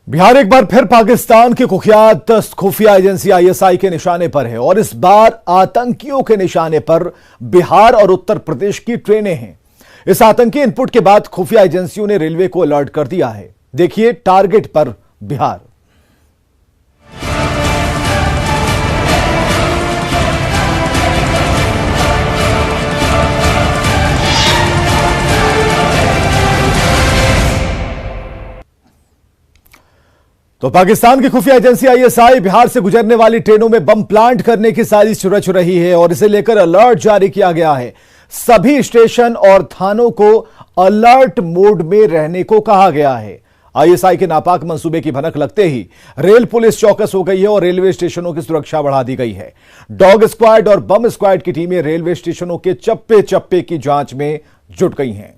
बिहार एक बार फिर पाकिस्तान की कुख्यात खुफिया एजेंसी आईएसआई के निशाने पर है और इस बार आतंकियों के निशाने पर बिहार और उत्तर प्रदेश की ट्रेनें हैं। इस आतंकी इनपुट के बाद खुफिया एजेंसियों ने रेलवे को अलर्ट कर दिया है। देखिए टारगेट पर बिहार। तो पाकिस्तान की खुफिया एजेंसी आईएसआई बिहार से गुजरने वाली ट्रेनों में बम प्लांट करने की साजिश रच रही है और इसे लेकर अलर्ट जारी किया गया है। सभी स्टेशन और थानों को अलर्ट मोड में रहने को कहा गया है। आईएसआई के नापाक मंसूबे की भनक लगते ही रेल पुलिस चौकस हो गई है और रेलवे स्टेशनों की सुरक्षा बढ़ा दी गई है। डॉग स्क्वाड और बम स्क्वाड की टीमें रेलवे स्टेशनों के चप्पे चप्पे की जांच में जुट गई हैं।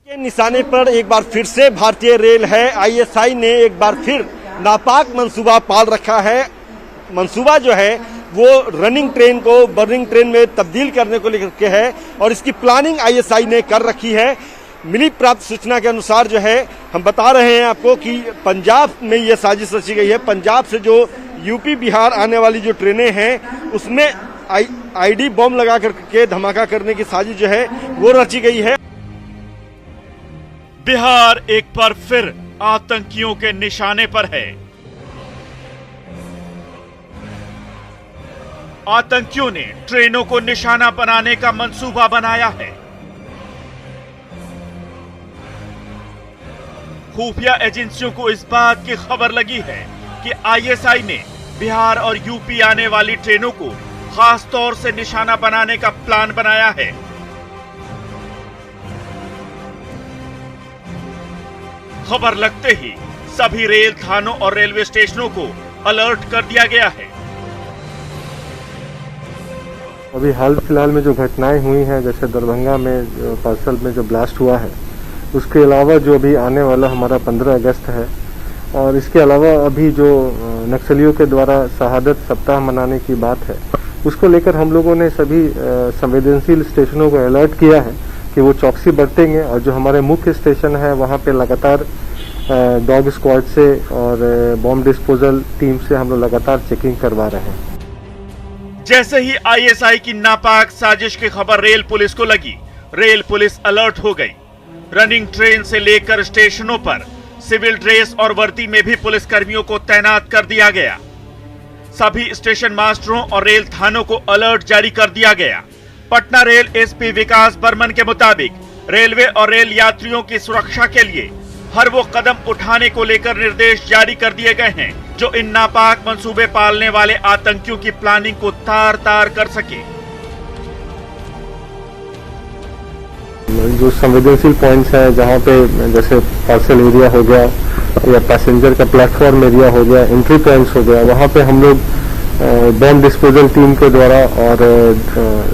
के निशाने पर एक बार फिर से भारतीय रेल है। आईएसआई ने एक बार फिर नापाक मंसूबा पाल रखा है। मंसूबा जो है वो रनिंग ट्रेन को बर्निंग ट्रेन में तब्दील करने को लेकर के है और इसकी प्लानिंग आईएसआई ने कर रखी है। मिली प्राप्त सूचना के अनुसार जो है हम बता रहे हैं आपको कि पंजाब में ये साजिश रची गई है। पंजाब से जो यूपी बिहार आने वाली जो ट्रेनें हैं उसमें आईडी बम लगा करके धमाका करने की साजिश जो है वो रची गई है। बिहार एक बार फिर आतंकियों के निशाने पर है। आतंकियों ने ट्रेनों को निशाना बनाने का मंसूबा बनाया है। खुफिया एजेंसियों को इस बात की खबर लगी है कि आईएसआई ने बिहार और यूपी आने वाली ट्रेनों को खास तौर से निशाना बनाने का प्लान बनाया है। खबर लगते ही सभी रेल थानों और रेलवे स्टेशनों को अलर्ट कर दिया गया है। अभी हाल फिलहाल में जो घटनाएं हुई हैं, जैसे दरभंगा में पार्सल में जो ब्लास्ट हुआ है, उसके अलावा जो अभी आने वाला हमारा 15 अगस्त है और इसके अलावा अभी जो नक्सलियों के द्वारा शहादत सप्ताह मनाने की बात है, उसको लेकर हम लोगों ने सभी संवेदनशील स्टेशनों को अलर्ट किया है कि वो चौकसी बरतेंगे और जो हमारे मुख्य स्टेशन है वहाँ पे लगातार डॉग स्क्वाड से और बॉम्ब डिस्पोजल टीम से हम लोग लगातार चेकिंग करवा रहे हैं। जैसे ही आईएसआई की नापाक साजिश की खबर रेल पुलिस को लगी, रेल पुलिस अलर्ट हो गई। रनिंग ट्रेन से लेकर स्टेशनों पर सिविल ड्रेस और वर्दी में भी पुलिस कर्मियों को तैनात कर दिया गया। सभी स्टेशन मास्टरों और रेल थानों को अलर्ट जारी कर दिया गया। पटना रेल एसपी विकास बर्मन के मुताबिक रेलवे और रेल यात्रियों की सुरक्षा के लिए हर वो कदम उठाने को लेकर निर्देश जारी कर दिए गए हैं जो इन नापाक मंसूबे पालने वाले आतंकियों की प्लानिंग को तार तार कर सके। जो संवेदनशील पॉइंट्स हैं, जहाँ पे जैसे पार्सल एरिया हो गया या पैसेंजर का प्लेटफॉर्म एरिया हो गया, एंट्री पॉइंट्स हो गया, वहाँ पे हम लोग बॉम्ब डिस्पोजल टीम के द्वारा और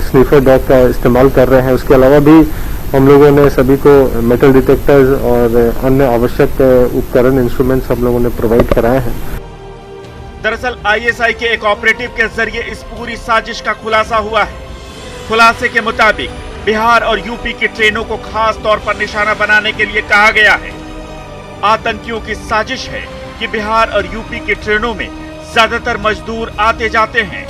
स्नीफर डॉग का इस्तेमाल कर रहे हैं। उसके अलावा भी हम लोगों ने सभी को मेटल डिटेक्टर्स और अन्य आवश्यक उपकरण इंस्ट्रूमेंट्स हम लोगों ने प्रोवाइड कराए हैं। दरअसल आईएसआई के एक ऑपरेटिव के जरिए इस पूरी साजिश का खुलासा हुआ है। खुलासे के मुताबिक बिहार और यूपी की ट्रेनों को खास तौर पर निशाना बनाने के लिए कहा गया है। आतंकियों की साजिश है कि बिहार और यूपी की ट्रेनों में ज्यादातर मजदूर आते जाते हैं।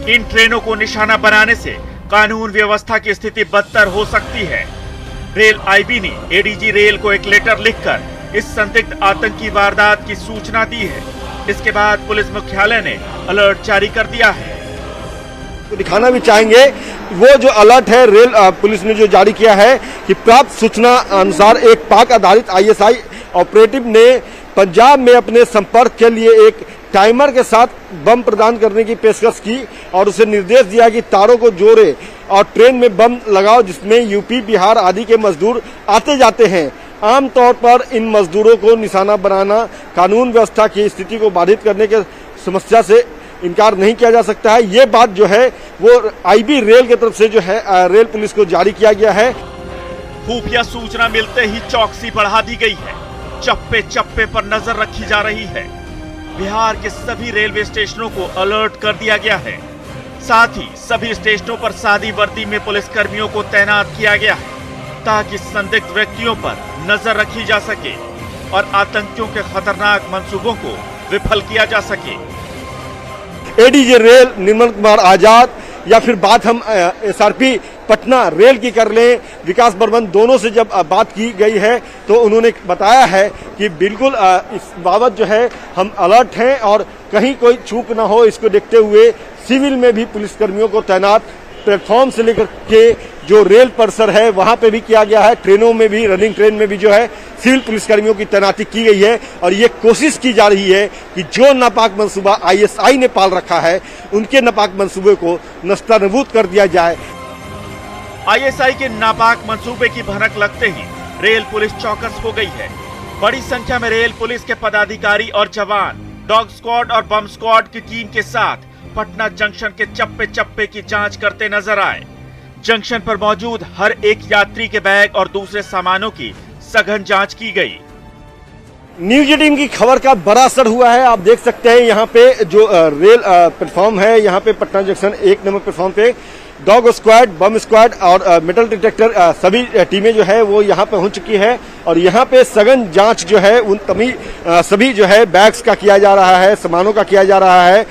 इन ट्रेनों को निशाना बनाने से कानून व्यवस्था की स्थिति बदतर हो सकती है। रेल आईबी ने एडीजी रेल को एक लेटर लिखकर इस संदिग्ध आतंकी वारदात की सूचना दी है। इसके बाद पुलिस मुख्यालय ने अलर्ट जारी कर दिया है। तो दिखाना भी चाहेंगे वो जो अलर्ट है रेल पुलिस ने जो जारी किया है कि प्राप्त सूचना अनुसार एक पाक आधारित आईएसआई ऑपरेटिव ने पंजाब में अपने संपर्क के लिए एक टाइमर के साथ बम प्रदान करने की पेशकश की और उसे निर्देश दिया कि तारों को जोड़े और ट्रेन में बम लगाओ जिसमें यूपी बिहार आदि के मजदूर आते जाते हैं। आमतौर पर इन मजदूरों को निशाना बनाना कानून व्यवस्था की स्थिति को बाधित करने के समस्या से इनकार नहीं किया जा सकता है। ये बात जो है वो आईबी रेल की तरफ से जो है रेल पुलिस को जारी किया गया है। खुफिया सूचना मिलते ही चौकसी बढ़ा दी गई है। चप्पे चप्पे पर नजर रखी जा रही है। बिहार के सभी रेलवे स्टेशनों को अलर्ट कर दिया गया है। साथ ही सभी स्टेशनों पर सादी वर्दी में पुलिस कर्मियों को तैनात किया गया है ताकि संदिग्ध व्यक्तियों पर नजर रखी जा सके। और आतंकियों के खतरनाक मंसूबों को विफल किया जा सके। एडीजी रेल निर्मल कुमार आजाद या फिर बात हम एसआरपी पटना रेल की कर लें, विकास बर्मन, दोनों से जब बात की गई है तो उन्होंने बताया है कि बिल्कुल इस बाबत जो है हम अलर्ट हैं और कहीं कोई चूक ना हो, इसको देखते हुए सिविल में भी पुलिसकर्मियों को तैनात प्लेटफॉर्म से लेकर के जो रेल परिसर है वहां पे भी किया गया है। ट्रेनों में भी, रनिंग ट्रेन में भी जो है सिविल पुलिसकर्मियों की तैनाती की गई है और ये कोशिश की जा रही है कि जो नापाक मंसूबा आईएसआई ने पाल रखा है उनके नापाक मंसूबे को नस्तानबूद कर दिया जाए। आईएसआई के नापाक मंसूबे की भनक लगते ही रेल पुलिस चौकस हो गई है। बड़ी संख्या में रेल पुलिस के पदाधिकारी और जवान डॉग स्क्वाड और बम स्क्वाड की टीम के साथ पटना जंक्शन के चप्पे चप्पे की जांच करते नजर आए। जंक्शन पर मौजूद हर एक यात्री के बैग और दूसरे सामानों की सघन जांच की गई। न्यूज 18 की खबर का बड़ा असर हुआ है। आप देख सकते हैं यहाँ पे जो रेल प्लेटफॉर्म है, यहाँ पे पटना जंक्शन 1 नंबर प्लेटफॉर्म पे डॉग स्क्वाड, बम स्क्वाड और मेटल डिटेक्टर सभी टीमें जो है वो यहाँ पे पहुंच चुकी है और यहाँ पे सघन जांच जो है उन सभी जो है बैग्स का किया जा रहा है, सामानों का किया जा रहा है।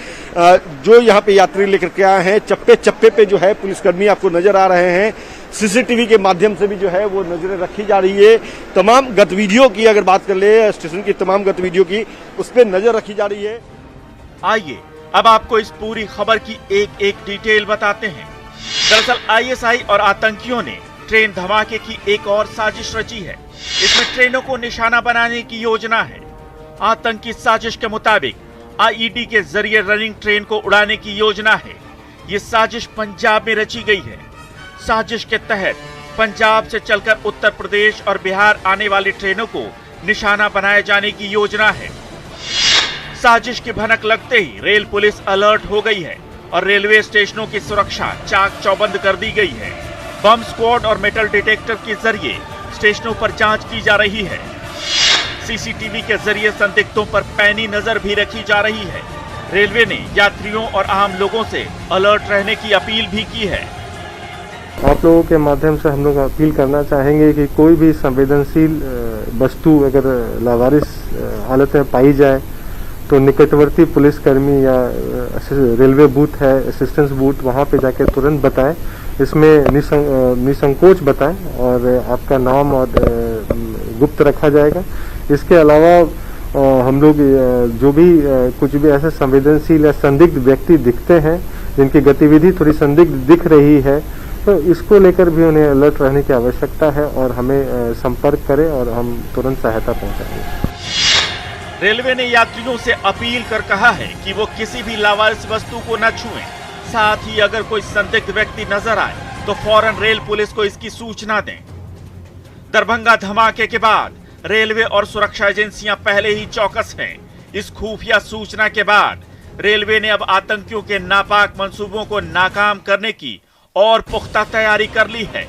जो यहाँ पे यात्री लेकर के आए हैं, चप्पे चप्पे पे जो है पुलिसकर्मी आपको नजर आ रहे हैं। सीसीटीवी के माध्यम से भी जो है वो नजरें रखी जा रही है। तमाम गतिविधियों की अगर बात कर ले, स्टेशन की तमाम गतिविधियों की, उस पर नजर रखी जा रही है। आइए अब आपको इस पूरी खबर की एक एक डिटेल बताते हैं। दरअसल आईएसआई और आतंकियों ने ट्रेन धमाके की एक और साजिश रची है। इसमें ट्रेनों को निशाना बनाने की योजना है। आतंकी साजिश के मुताबिक आईईडी के जरिए रनिंग ट्रेन को उड़ाने की योजना है। ये साजिश पंजाब में रची गई है। साजिश के तहत पंजाब से चलकर उत्तर प्रदेश और बिहार आने वाली ट्रेनों को निशाना बनाए जाने की योजना है। साजिश की भनक लगते ही रेल पुलिस अलर्ट हो गई है और रेलवे स्टेशनों की सुरक्षा चाक चौबंद कर दी गई है। बम स्क्वाड और मेटल डिटेक्टर के जरिए स्टेशनों पर जांच की जा रही है। सीसीटीवी के जरिए संदिग्धों पर पैनी नजर भी रखी जा रही है। रेलवे ने यात्रियों और आम लोगों से अलर्ट रहने की अपील भी की है। आप लोगों के माध्यम से हम लोग अपील करना चाहेंगे कि कोई भी संवेदनशील वस्तु अगर लावारिस हालत में पाई जाए तो निकटवर्ती पुलिसकर्मी या रेलवे बूथ है, असिस्टेंस बूथ, वहाँ पे जाके तुरंत बताएं। इसमें निसंकोच बताएं और आपका नाम और गुप्त रखा जाएगा। इसके अलावा हम लोग जो भी कुछ भी ऐसे संवेदनशील या संदिग्ध व्यक्ति दिखते हैं जिनकी गतिविधि थोड़ी संदिग्ध दिख रही है तो इसको लेकर भी उन्हें अलर्ट रहने की आवश्यकता है और हमें संपर्क करें और हम तुरंत सहायता पहुंचाएंगे। रेलवे ने यात्रियों से अपील कर कहा है कि वो किसी भी लावारिस वस्तु को न छुएं। साथ ही अगर कोई संदिग्ध व्यक्ति नजर आए तो फौरन रेल पुलिस को इसकी सूचना दें। दरभंगा धमाके के बाद रेलवे और सुरक्षा एजेंसियां पहले ही चौकस हैं। इस खुफिया सूचना के बाद रेलवे ने अब आतंकियों के नापाक मंसूबों को नाकाम करने की और पुख्ता तैयारी कर ली है।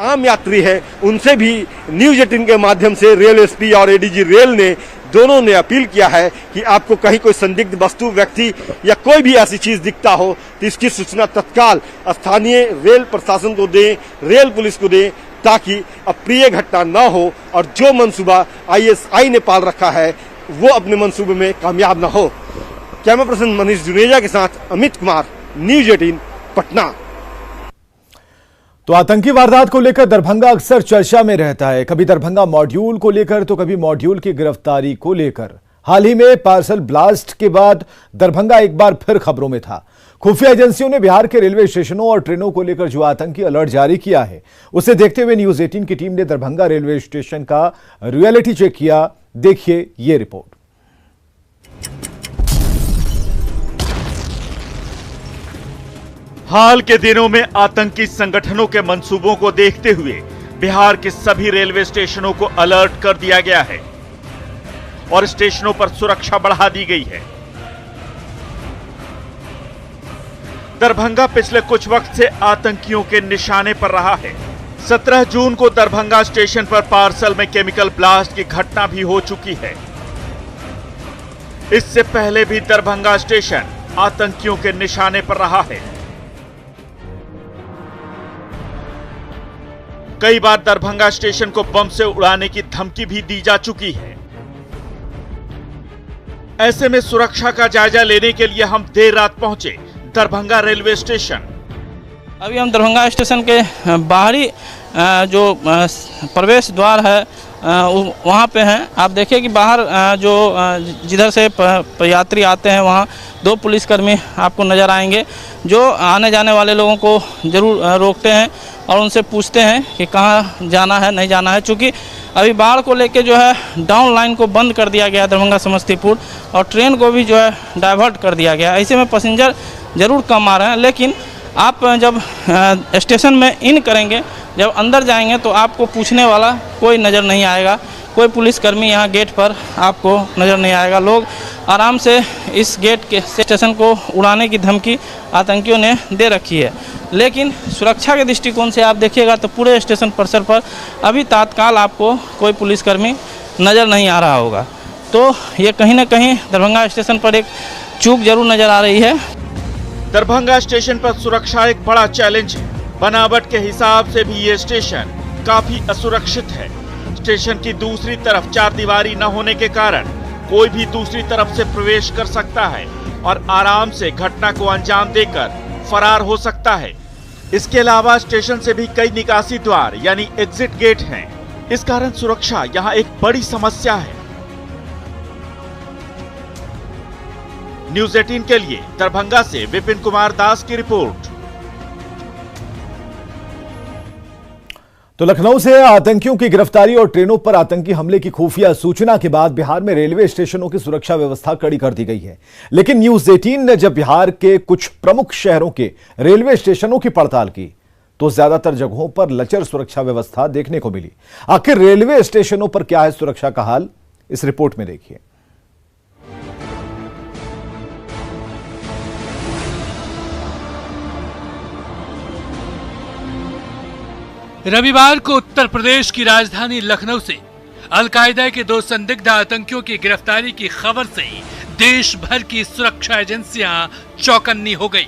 आम यात्री है उनसे भी न्यूज 18 के माध्यम से रेल एसपी और एडीजी रेल ने दोनों ने अपील किया है कि आपको कहीं कोई संदिग्ध वस्तु, व्यक्ति या कोई भी ऐसी चीज दिखता हो तो इसकी सूचना तत्काल स्थानीय रेल प्रशासन को दें, रेल पुलिस को दें, ताकि अप्रिय घटना न हो और जो मंसूबा आईएसआई ने पाल रखा है वो अपने मंसूबे में कामयाब न हो। कैमरा पर्सन मनीष जुनेजा के साथ अमित कुमार, न्यूज 18 पटना। तो आतंकी वारदात को लेकर दरभंगा अक्सर चर्चा में रहता है, कभी दरभंगा मॉड्यूल को लेकर तो कभी मॉड्यूल की गिरफ्तारी को लेकर। हाल ही में पार्सल ब्लास्ट के बाद दरभंगा एक बार फिर खबरों में था। खुफिया एजेंसियों ने बिहार के रेलवे स्टेशनों और ट्रेनों को लेकर जो आतंकी अलर्ट जारी किया है उसे देखते हुए न्यूज 18 की टीम ने दरभंगा रेलवे स्टेशन का रियलिटी चेक किया। देखिए ये रिपोर्ट। हाल के दिनों में आतंकी संगठनों के मंसूबों को देखते हुए बिहार के सभी रेलवे स्टेशनों को अलर्ट कर दिया गया है और स्टेशनों पर सुरक्षा बढ़ा दी गई है। दरभंगा पिछले कुछ वक्त से आतंकियों के निशाने पर रहा है। 17 जून को दरभंगा स्टेशन पर पार्सल में केमिकल ब्लास्ट की घटना भी हो चुकी है। इससे पहले भी दरभंगा स्टेशन आतंकियों के निशाने पर रहा है। कई बार दरभंगा स्टेशन को बम से उड़ाने की धमकी भी दी जा चुकी है। ऐसे में सुरक्षा का जायजा लेने के लिए हम देर रात पहुंचे दरभंगा रेलवे स्टेशन। अभी हम दरभंगा स्टेशन के बाहरी जो प्रवेश द्वार है वहाँ पे हैं। आप देखिए कि बाहर जो जिधर से यात्री आते हैं वहाँ 2 पुलिसकर्मी आपको नज़र आएंगे, जो आने जाने वाले लोगों को जरूर रोकते हैं और उनसे पूछते हैं कि कहाँ जाना है, नहीं जाना है। चूँकि अभी बाढ़ को लेके जो है डाउन लाइन को बंद कर दिया गया दरभंगा समस्तीपुर, और ट्रेन को भी जो है डाइवर्ट कर दिया गया। ऐसे में पैसेंजर ज़रूर कम आ रहे हैं, लेकिन आप जब स्टेशन में इन करेंगे, जब अंदर जाएंगे तो आपको पूछने वाला कोई नज़र नहीं आएगा, कोई पुलिसकर्मी यहाँ गेट पर आपको नज़र नहीं आएगा। लोग आराम से इस गेट के स्टेशन को उड़ाने की धमकी आतंकियों ने दे रखी है। लेकिन सुरक्षा के दृष्टिकोण से आप देखिएगा तो पूरे स्टेशन परिसर पर अभी तत्काल आपको कोई पुलिसकर्मी नज़र नहीं आ रहा होगा। तो ये कहीं ना कहीं दरभंगा स्टेशन पर एक चूक जरूर नज़र आ रही है। दरभंगा स्टेशन पर सुरक्षा एक बड़ा चैलेंज है। बनावट के हिसाब से भी ये स्टेशन काफी असुरक्षित है। स्टेशन की दूसरी तरफ 4 दीवारी न होने के कारण कोई भी दूसरी तरफ से प्रवेश कर सकता है और आराम से घटना को अंजाम देकर फरार हो सकता है। इसके अलावा स्टेशन से भी कई निकासी द्वार यानी एग्जिट गेट हैं। इस कारण सुरक्षा यहाँ एक बड़ी समस्या है। न्यूज़ 18 के लिए दरभंगा से विपिन कुमार दास की रिपोर्ट। तो लखनऊ से आतंकियों की गिरफ्तारी और ट्रेनों पर आतंकी हमले की खुफिया सूचना के बाद बिहार में रेलवे स्टेशनों की सुरक्षा व्यवस्था कड़ी कर दी गई है। लेकिन न्यूज़ 18 ने जब बिहार के कुछ प्रमुख शहरों के रेलवे स्टेशनों की पड़ताल की तो ज्यादातर जगहों पर लचर सुरक्षा व्यवस्था देखने को मिली। आखिर रेलवे स्टेशनों पर क्या है सुरक्षा का हाल, इस रिपोर्ट में देखिए। रविवार को उत्तर प्रदेश की राजधानी लखनऊ से अलकायदा के 2 संदिग्ध आतंकियों की गिरफ्तारी की खबर से देश भर की सुरक्षा एजेंसियां चौकन्नी हो गई।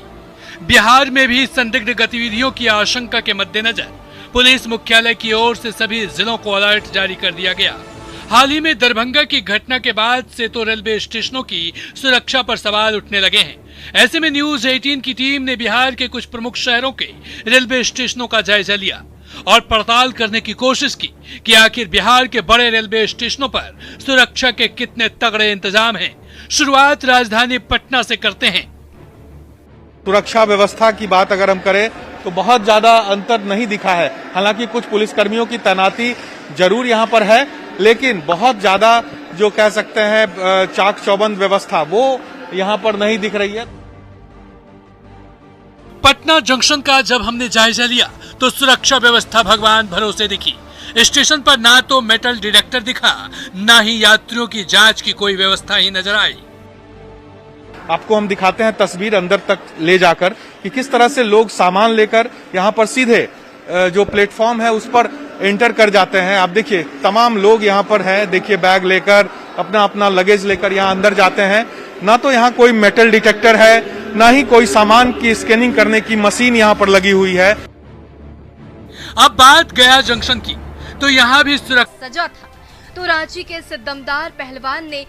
बिहार में भी संदिग्ध गतिविधियों की आशंका के मद्देनजर पुलिस मुख्यालय की ओर से सभी जिलों को अलर्ट जारी कर दिया गया। हाल ही में दरभंगा की घटना के बाद से तो रेलवे स्टेशनों की सुरक्षा पर सवाल उठने लगे हैं। ऐसे में न्यूज़ 18 की टीम ने बिहार के कुछ प्रमुख शहरों के रेलवे स्टेशनों का जायजा लिया और पड़ताल करने की कोशिश की कि आखिर बिहार के बड़े रेलवे स्टेशनों पर सुरक्षा के कितने तगड़े इंतजाम हैं। शुरुआत राजधानी पटना से करते हैं। सुरक्षा व्यवस्था की बात अगर हम करें तो बहुत ज्यादा अंतर नहीं दिखा है। हालांकि कुछ पुलिसकर्मियों की तैनाती जरूर यहां पर है, लेकिन बहुत ज्यादा जो कह सकते हैं चाक चौबंद व्यवस्था वो यहां पर नहीं दिख रही है। पटना जंक्शन का जब हमने जायजा लिया तो सुरक्षा व्यवस्था भगवान भरोसे दिखी। स्टेशन पर ना तो मेटल डिटेक्टर दिखा, ना ही यात्रियों की जांच की कोई व्यवस्था ही नजर आई। आपको हम दिखाते हैं तस्वीर अंदर तक ले जाकर कि किस तरह से लोग सामान लेकर यहाँ पर सीधे जो प्लेटफॉर्म है उस पर एंटर कर जाते हैं। आप देखिए तमाम लोग यहाँ पर हैं, देखिए बैग लेकर अपना अपना लगेज लेकर यहाँ अंदर जाते हैं। ना तो यहाँ कोई मेटल डिटेक्टर है, ना ही कोई सामान की स्कैनिंग करने की मशीन यहाँ पर लगी हुई है। अब बात गया जंक्शन की तो यहाँ भी सुरक्षा सजा था तो रांची के सिद्दमदार पहलवान ने